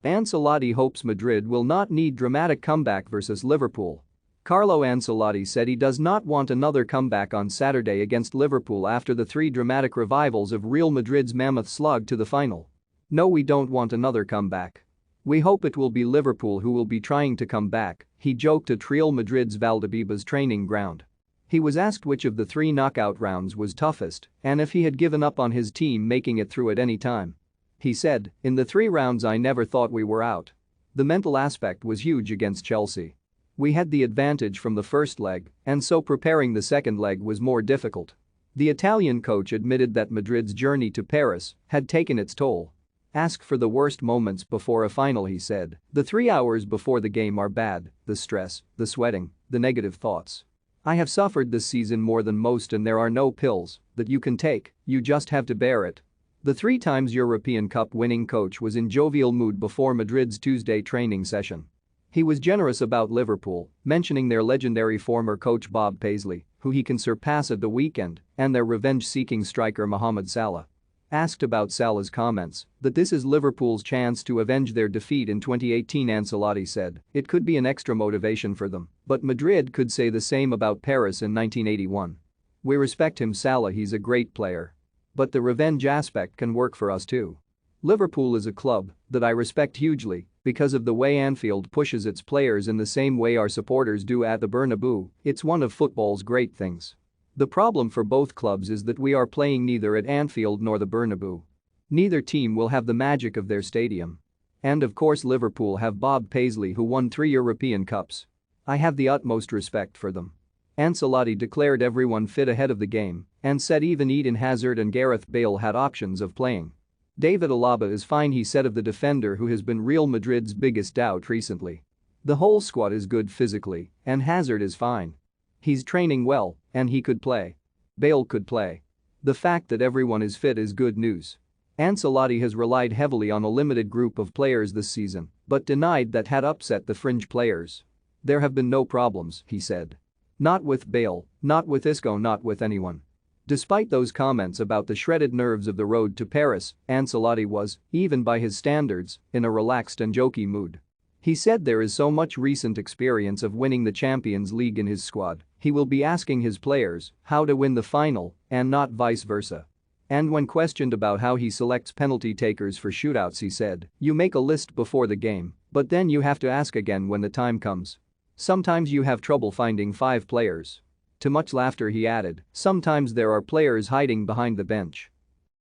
Ancelotti hopes Madrid will not need dramatic comeback versus Liverpool. Carlo Ancelotti said he does not want another comeback on Saturday against Liverpool after the three dramatic revivals of Real Madrid's mammoth slug to the final. "No, we don't want another comeback. We hope it will be Liverpool who will be trying to come back," he joked at Real Madrid's Valdebebas training ground. He was asked which of the three knockout rounds was toughest and if he had given up on his team making it through at any time. He said, "In the 3 rounds I never thought we were out. The mental aspect was huge against Chelsea. We had the advantage from the first leg, and so preparing the second leg was more difficult." The Italian coach admitted that Madrid's journey to Paris had taken its toll. "Ask for the worst moments before a final," he said. "The 3 hours before the game are bad, the stress, the sweating, the negative thoughts. I have suffered this season more than most and there are no pills that you can take, you just have to bear it." The 3 times European Cup winning coach was in jovial mood before Madrid's Tuesday training session. He was generous about Liverpool, mentioning their legendary former coach Bob Paisley, who he can surpass at the weekend, and their revenge-seeking striker Mohamed Salah. Asked about Salah's comments that this is Liverpool's chance to avenge their defeat in 2018, Ancelotti said, "It could be an extra motivation for them, but Madrid could say the same about Paris in 1981. We respect him, Salah, he's a great player. But the revenge aspect can work for us too. Liverpool is a club that I respect hugely because of the way Anfield pushes its players in the same way our supporters do at the Bernabeu. It's one of football's great things. The problem for both clubs is that we are playing neither at Anfield nor the Bernabeu. Neither team will have the magic of their stadium. And of course Liverpool have Bob Paisley who won 3 European Cups. I have the utmost respect for them." Ancelotti declared everyone fit ahead of the game and said even Eden Hazard and Gareth Bale had options of playing. David Alaba is fine, he said of the defender who has been Real Madrid's biggest doubt recently. "The whole squad is good physically and Hazard is fine. He's training well and he could play. Bale could play. The fact that everyone is fit is good news." Ancelotti has relied heavily on a limited group of players this season but denied that had upset the fringe players. "There have been no problems," he said. "Not with Bale, not with Isco, not with anyone." Despite those comments about the shredded nerves of the road to Paris, Ancelotti was, even by his standards, in a relaxed and jokey mood. He said there is so much recent experience of winning the Champions League in his squad, he will be asking his players how to win the final and not vice versa. And when questioned about how he selects penalty takers for shootouts, he said, "You make a list before the game, but then you have to ask again when the time comes. Sometimes you have trouble finding 5 players." To much laughter he added, "Sometimes there are players hiding behind the bench."